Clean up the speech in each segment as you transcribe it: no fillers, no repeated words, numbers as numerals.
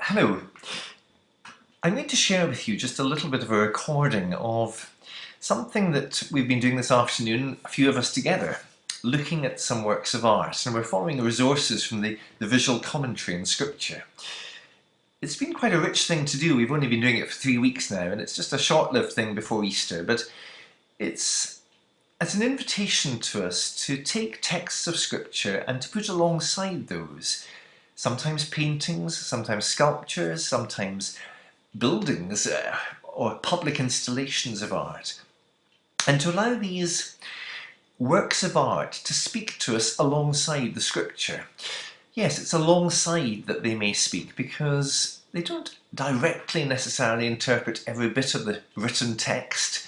Hello. I'm going to share with you just a little bit of a recording of something that we've been doing this afternoon, a few of us together, looking at some works of art, and we're following the resources from the visual commentary in Scripture. It's been quite a rich thing to do. We've only been doing it for 3 weeks now, and it's just a short-lived thing before Easter, but it's an invitation to us to take texts of Scripture and to put alongside those sometimes paintings, sometimes sculptures, sometimes buildings or public installations of art, and to allow these works of art to speak to us alongside the Scripture. Yes, it's alongside that they may speak, because they don't directly necessarily interpret every bit of the written text,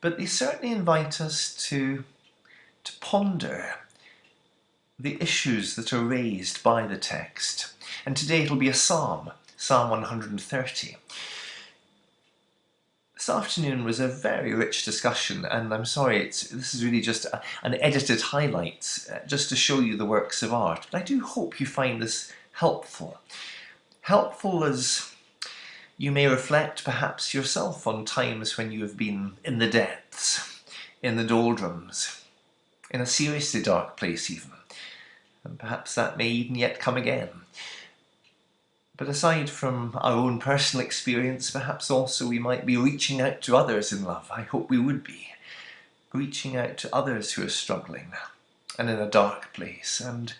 but they certainly invite us to ponder the issues that are raised by the text. And today it'll be a psalm, Psalm 130. This afternoon was a very rich discussion, and I'm sorry, this is really just an edited highlight, just to show you the works of art. But I do hope you find this helpful. Helpful as you may reflect perhaps yourself on times when you have been in the depths, in the doldrums, in a seriously dark place even. And perhaps that may even yet come again. But aside from our own personal experience, perhaps also we might be reaching out to others in love. I hope we would be. Reaching out to others who are struggling and in a dark place, and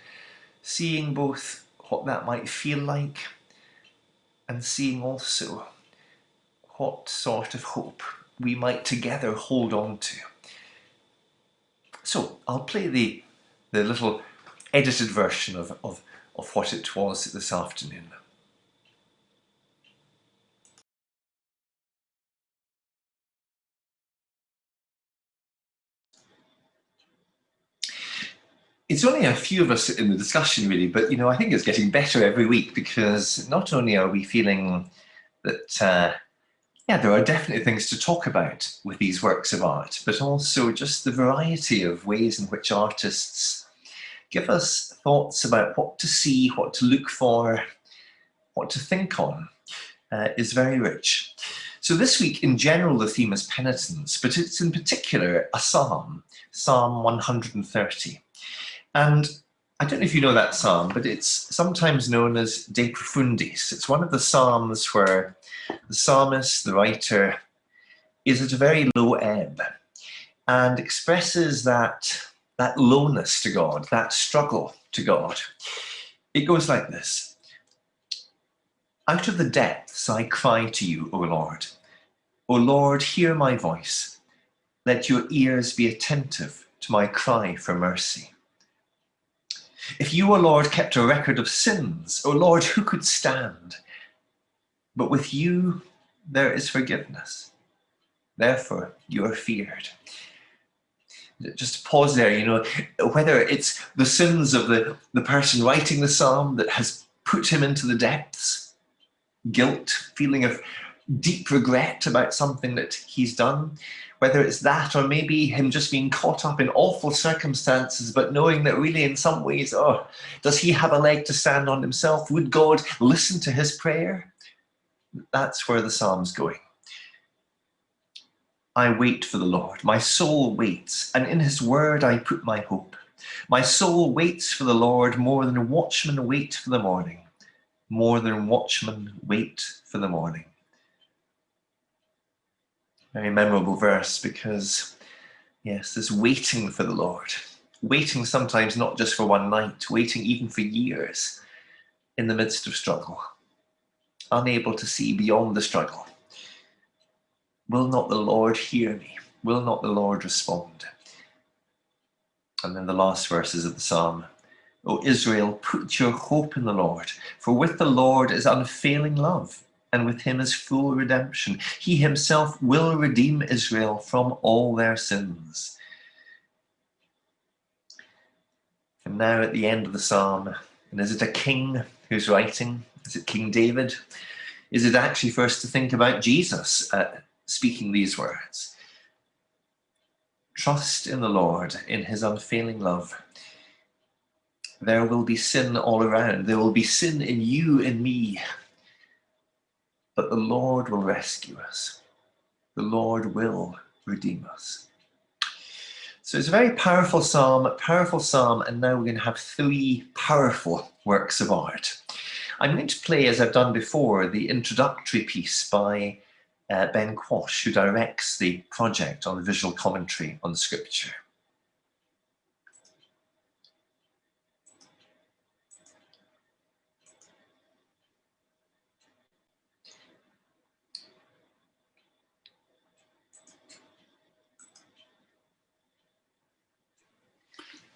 seeing both what that might feel like and seeing also what sort of hope we might together hold on to. So I'll play the little edited version of what it was this afternoon. It's only a few of us in the discussion really, but I think it's getting better every week, because not only are we feeling that there are definitely things to talk about with these works of art, but also just the variety of ways in which artists give us thoughts about what to see, what to look for, what to think on, is very rich. So this week, in general, the theme is penitence, but it's in particular a psalm, Psalm 130. And I don't know if you know that psalm, but it's sometimes known as De Profundis. It's one of the psalms where the psalmist, the writer, is at a very low ebb and expresses that lowness to God, that struggle to God. It goes like this: "Out of the depths I cry to you, O Lord. O Lord, hear my voice. Let your ears be attentive to my cry for mercy. If you, O Lord, kept a record of sins, O Lord, who could stand? But with you there is forgiveness. Therefore you are feared." Just pause there, whether it's the sins of the person writing the psalm that has put him into the depths, guilt, feeling of deep regret about something that he's done, whether it's that, or maybe him just being caught up in awful circumstances, but knowing that really in some ways, does he have a leg to stand on himself? Would God listen to his prayer? That's where the psalm's going. I wait for the Lord. My soul waits, and in his word I put my hope. My soul waits for the Lord more than watchmen wait for the morning. More than watchmen wait for the morning. Very memorable verse, because, yes, this waiting for the Lord. Waiting sometimes not just for one night, waiting even for years in the midst of struggle. Unable to see beyond the struggle. Will not the Lord hear me? Will not the Lord respond? And then the last verses of the psalm. O Israel, put your hope in the Lord, for with the Lord is unfailing love, and with him is full redemption. He himself will redeem Israel from all their sins. And now at the end of the psalm, and is it a king who's writing? Is it King David? Is it actually for us to think about Jesus speaking these words? Trust in the Lord, in his unfailing love. There will be sin all around. There will be sin in you and me. but the Lord will rescue us. The Lord will redeem us. So it's a very powerful psalm, and now we're going to have three powerful works of art. I'm going to play, as I've done before, the introductory piece by Ben Quash, who directs the project on the visual commentary on Scripture.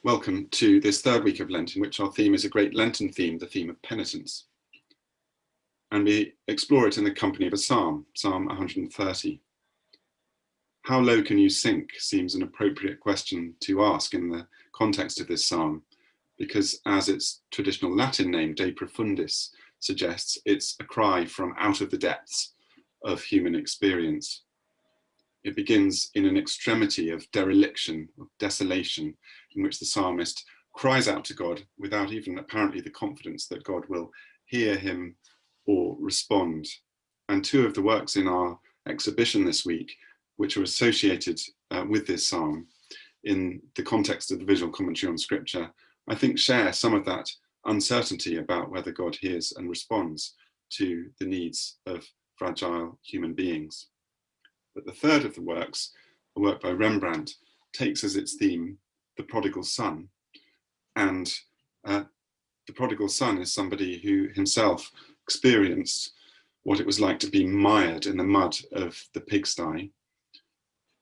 Welcome to this third week of Lent, in which our theme is a great Lenten theme, the theme of penitence. And we explore it in the company of a psalm, Psalm 130. How low can you sink seems an appropriate question to ask in the context of this psalm, because as its traditional Latin name, De Profundis, suggests, it's a cry from out of the depths of human experience. It begins in an extremity of dereliction, of desolation, in which the psalmist cries out to God without even apparently the confidence that God will hear him or respond. And two of the works in our exhibition this week, which are associated with this psalm in the context of the visual commentary on Scripture, I think share some of that uncertainty about whether God hears and responds to the needs of fragile human beings. But the third of the works, a work by Rembrandt, takes as its theme the Prodigal Son. And the Prodigal Son is somebody who himself experienced what it was like to be mired in the mud of the pigsty,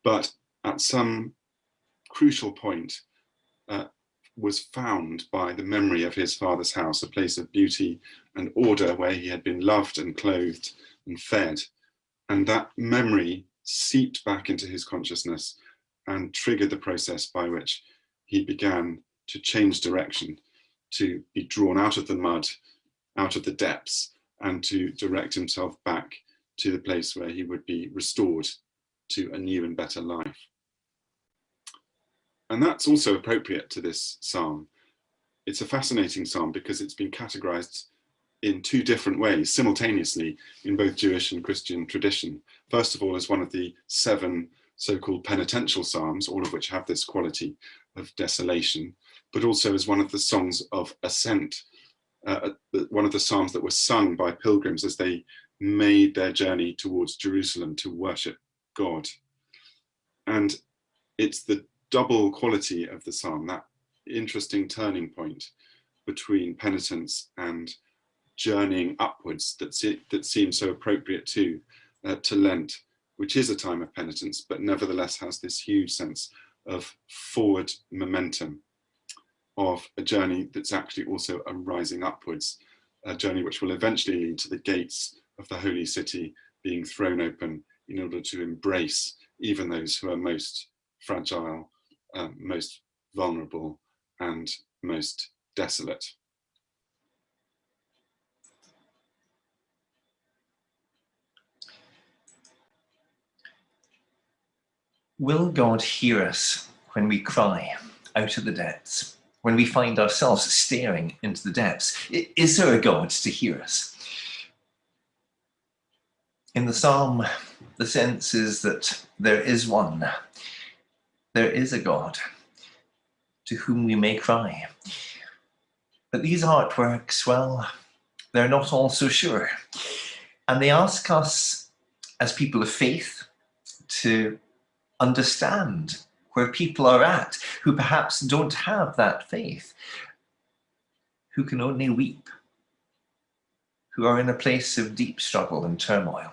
but at some crucial point was found by the memory of his father's house, a place of beauty and order where he had been loved and clothed and fed. And that memory seeped back into his consciousness and triggered the process by which he began to change direction, to be drawn out of the mud, out of the depths, and to direct himself back to the place where he would be restored to a new and better life. And that's also appropriate to this psalm. It's a fascinating psalm because it's been categorized in two different ways simultaneously in both Jewish and Christian tradition. First of all, as one of the 7 so-called penitential psalms, all of which have this quality of desolation, but also as one of the songs of ascent, one of the psalms that were sung by pilgrims as they made their journey towards Jerusalem to worship God. And it's the double quality of the psalm, that interesting turning point between penitence and journeying upwards that seems so appropriate to Lent, which is a time of penitence, but nevertheless has this huge sense of forward momentum, of a journey that's actually also a rising upwards, a journey which will eventually lead to the gates of the holy city being thrown open in order to embrace even those who are most fragile, most vulnerable, and most desolate. Will God hear us when we cry out of the depths, when we find ourselves staring into the depths? Is there a God to hear us? In the psalm, the sense is that there is one. There is a God to whom we may cry. But these artworks, well, they're not all so sure. And they ask us, as people of faith, to understand where people are at who perhaps don't have that faith, who can only weep, who are in a place of deep struggle and turmoil.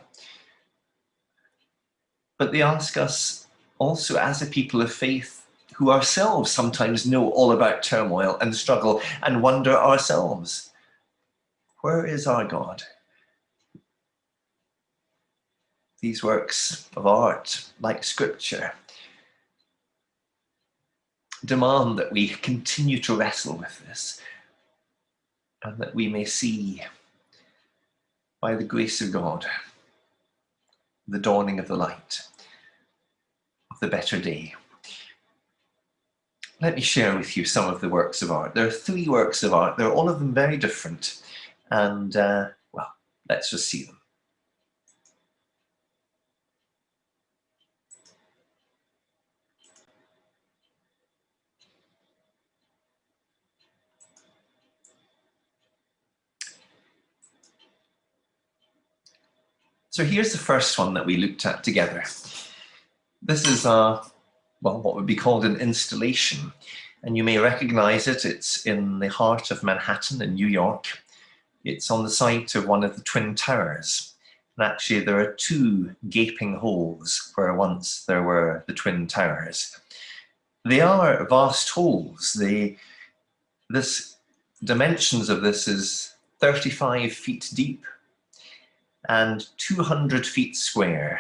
But they ask us also, as a people of faith, who ourselves sometimes know all about turmoil and struggle and wonder ourselves, where is our God? These works of art, like Scripture, demand that we continue to wrestle with this, and that we may see, by the grace of God, the dawning of the light, of the better day. Let me share with you some of the works of art. There are 3 works of art. They're all of them very different. And, well, let's just see them. So here's the first one that we looked at together. This is well, what would be called an installation, and you may recognize it. It's in the heart of Manhattan in New York. It's on the site of one of the Twin Towers. And actually there are two gaping holes where once there were the Twin Towers. They are vast holes. Dimensions of this is 35 feet deep and 200 feet square.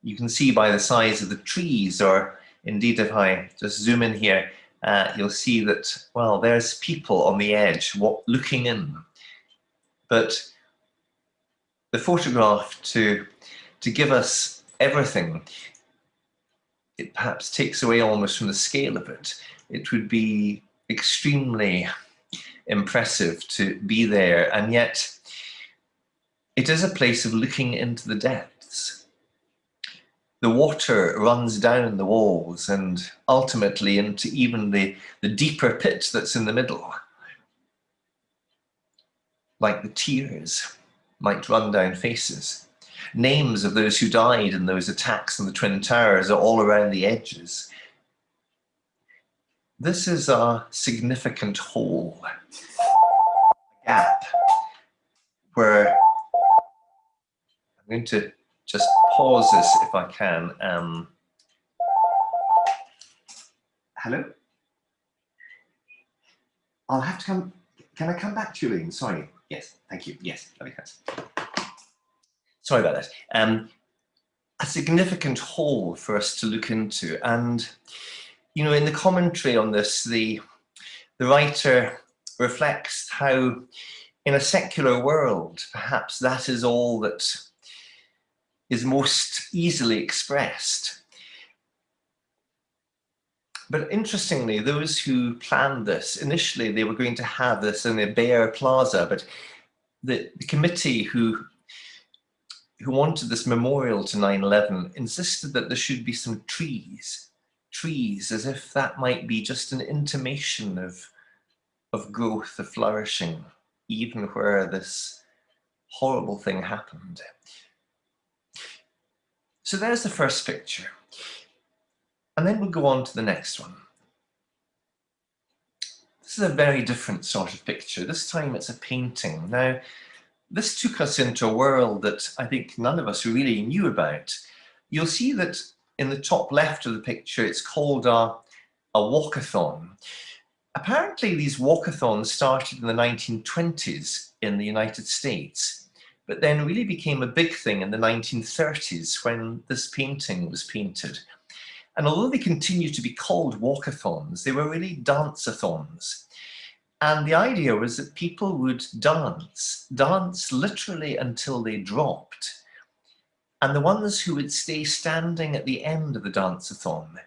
You can see by the size of the trees, or indeed if I just zoom in here, you'll see that, well, there's people on the edge looking in. But the photograph, to give us everything, it perhaps takes away almost from the scale of it. It would be extremely impressive to be there, and yet it is a place of looking into the depths. The water runs down the walls and ultimately into even the deeper pit that's in the middle. Like the tears might run down faces. Names of those who died in those attacks on the Twin Towers are all around the edges. This is a significant hole, a gap, where I'm going to just pause this if I can. Hello? I'll have to come. Can I come back to you, Lynn? Sorry. Yes, thank you. Yes, that makes sense. Sorry about that. A significant hole for us to look into. And, you know, in the commentary on this, the writer reflects how in a secular world, perhaps that is all that is most easily expressed. But interestingly, those who planned this, initially they were going to have this in a bare plaza, but the committee who wanted this memorial to 9/11 insisted that there should be some trees, as if that might be just an intimation of growth, of flourishing, even where this horrible thing happened. So there's the first picture. And then we'll go on to the next one. This is a very different sort of picture. This time it's a painting. Now, this took us into a world that I think none of us really knew about. You'll see that in the top left of the picture, it's called a walkathon. Apparently, these walkathons started in the 1920s in the United States, but then really became a big thing in the 1930s when this painting was painted. And although they continue to be called walkathons, they were really dance-a-thons. And the idea was that people would dance literally until they dropped. And the ones who would stay standing at the end of the dance-a-thon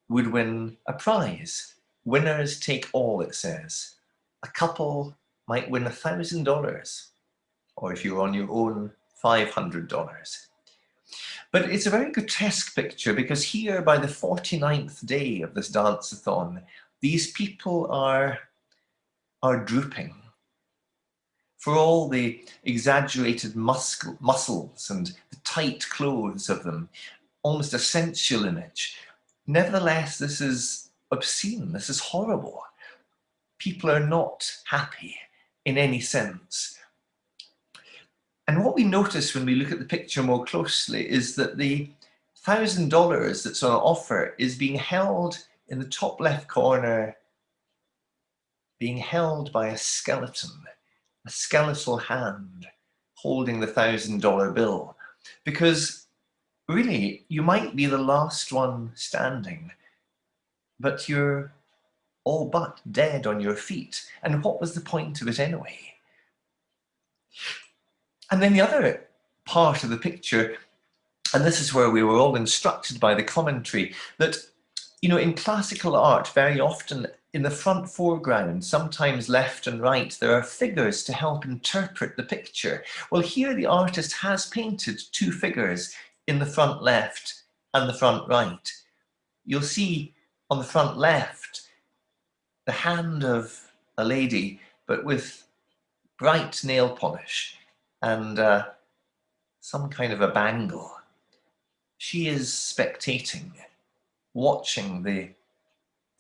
would win a prize. Winners take all, it says. A couple might win $1,000, or if you're on your own, $500. But it's a very grotesque picture, because here by the 49th day of this dance-a-thon, these people are drooping. For all the exaggerated muscles and the tight clothes of them, almost a sensual image. Nevertheless, this is obscene, this is horrible. People are not happy in any sense. And what we notice when we look at the picture more closely is that the $1,000 that's on offer is being held in the top left corner, being held by a skeleton, a skeletal hand holding the $1,000 bill. Because really, you might be the last one standing, but you're all but dead on your feet. And what was the point of it anyway? And then the other part of the picture, and this is where we were all instructed by the commentary, that, you know, in classical art, very often in the front foreground, sometimes left and right, there are figures to help interpret the picture. Well, here the artist has painted two figures in the front left and the front right. You'll see on the front left, the hand of a lady, but with bright nail polish and some kind of a bangle. She is spectating, watching the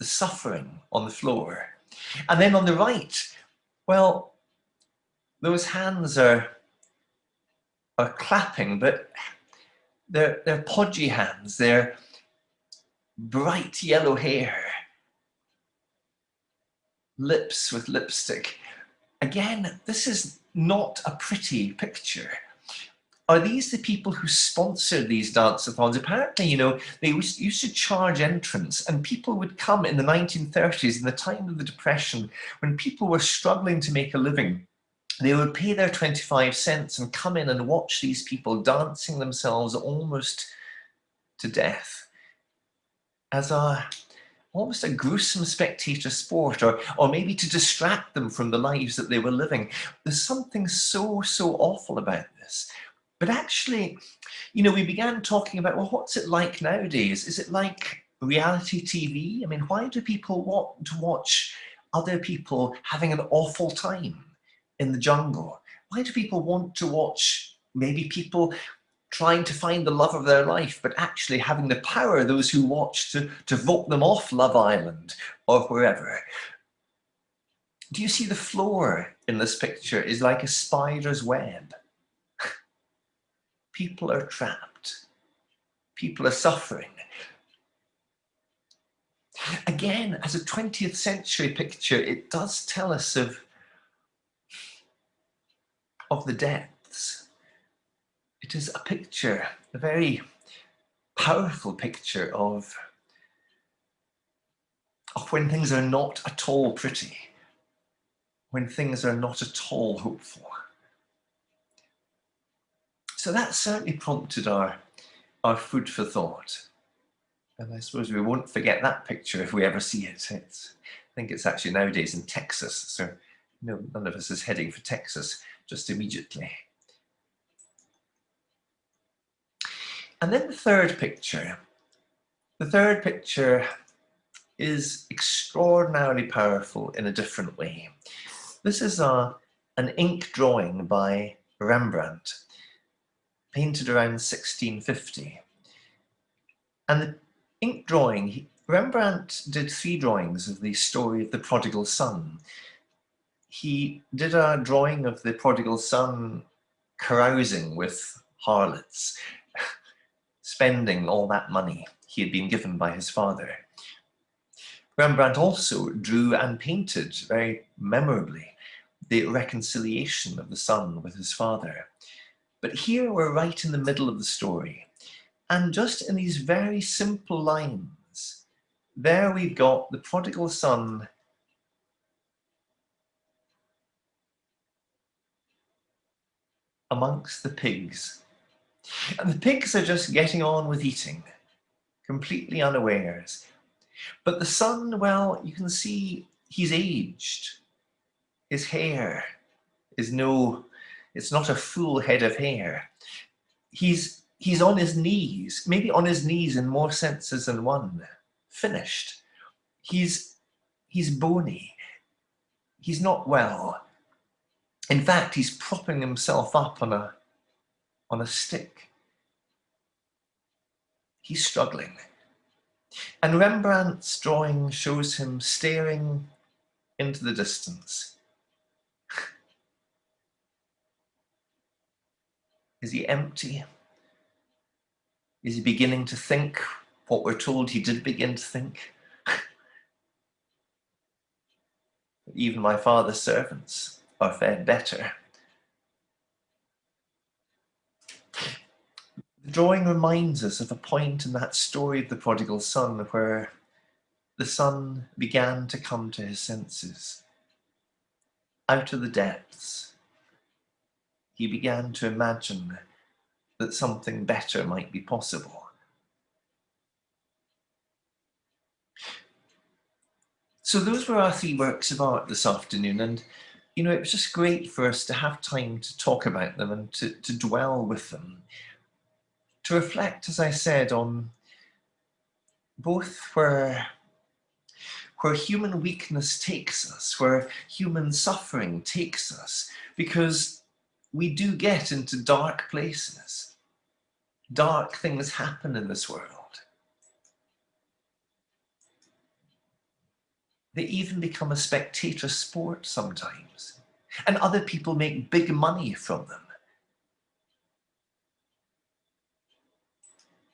suffering on the floor. And then on the right, well, those hands are clapping, but they're podgy hands. They're bright yellow hair, lips with lipstick. Again, this is not a pretty picture. Are these the people who sponsored these dance-a-thons? Apparently, you know, they used to charge entrance, and people would come in the 1930s, in the time of the Depression, when people were struggling to make a living. They would pay their 25 cents and come in and watch these people dancing themselves almost to death as almost a gruesome spectator sport, or maybe to distract them from the lives that they were living. There's something so awful about this. But actually, you know, we began talking about, well, what's it like nowadays? Is it like reality TV? I mean, why do people want to watch other people having an awful time in the jungle? Why do people want to watch maybe people trying to find the love of their life, but actually having the power, those who watch, to vote them off Love Island or wherever? Do you see the floor in this picture is like a spider's web? People are trapped. People are suffering. Again, as a 20th century picture, it does tell us of the depths. It is a picture, a very powerful picture of when things are not at all pretty, when things are not at all hopeful. So that certainly prompted our food for thought. And I suppose we won't forget that picture if we ever see it. I think it's actually nowadays in Texas, so no, none of us is heading for Texas just immediately. And then the third picture. The third picture is extraordinarily powerful in a different way. This is an ink drawing by Rembrandt, painted around 1650. And the ink drawing, Rembrandt did 3 drawings of the story of the Prodigal Son. He did a drawing of the Prodigal Son carousing with harlots, spending all that money he had been given by his father. Rembrandt also drew and painted very memorably the reconciliation of the son with his father. But here we're right in the middle of the story. And just in these very simple lines, there we've got the prodigal son amongst the pigs. And the pigs are just getting on with eating, completely unawares. But the son, well, you can see he's aged. His hair is it's not a full head of hair. He's on his knees, maybe on his knees in more senses than one, finished. He's bony. He's not well. In fact, he's propping himself up on a stick. He's struggling. And Rembrandt's drawing shows him staring into the distance. Is he empty? Is he beginning to think what we're told he did begin to think? Even my father's servants are fed better. The drawing reminds us of a point in that story of the prodigal son where the son began to come to his senses. Out of the depths, he began to imagine that something better might be possible. So those were our 3 works of art this afternoon, and you know, it was just great for us to have time to talk about them and to dwell with them, to reflect, as I said, on both where human weakness takes us, where human suffering takes us, because we do get into dark places. Dark things happen in this world. They even become a spectator sport sometimes, and other people make big money from them.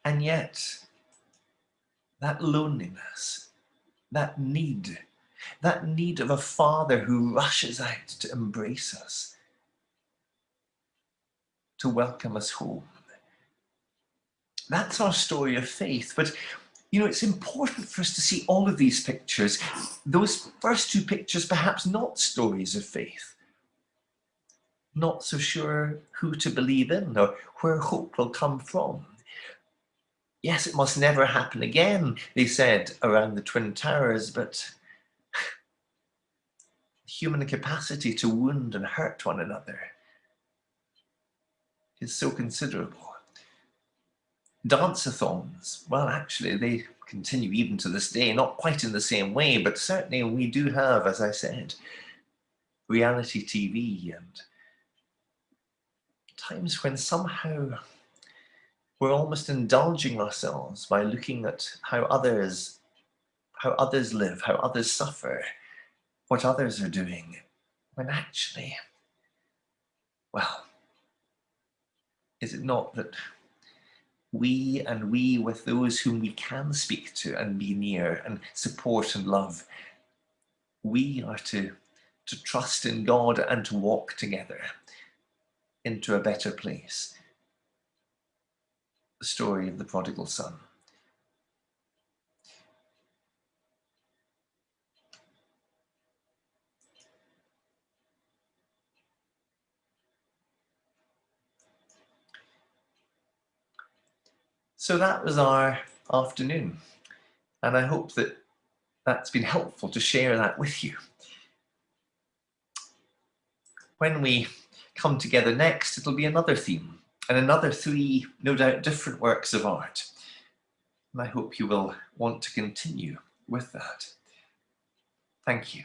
And yet, that loneliness, that need of a father who rushes out to embrace us, to welcome us home. That's our story of faith. But, you know, it's important for us to see all of these pictures, those first two pictures perhaps not stories of faith. Not so sure who to believe in or where hope will come from. Yes, it must never happen again, they said around the Twin Towers, but human capacity to wound and hurt one another is so considerable. Dance-a-thons, well, actually, they continue even to this day, not quite in the same way, but certainly we do have, as I said, reality TV and times when somehow we're almost indulging ourselves by looking at how others live, how others suffer, what others are doing, when actually, well, is it not that we with those whom we can speak to and be near and support and love, we are to trust in God and to walk together into a better place. The story of the prodigal son. So that was our afternoon, and I hope that that's been helpful to share that with you. When we come together next, it'll be another theme and another 3, no doubt, different works of art. And I hope you will want to continue with that. Thank you.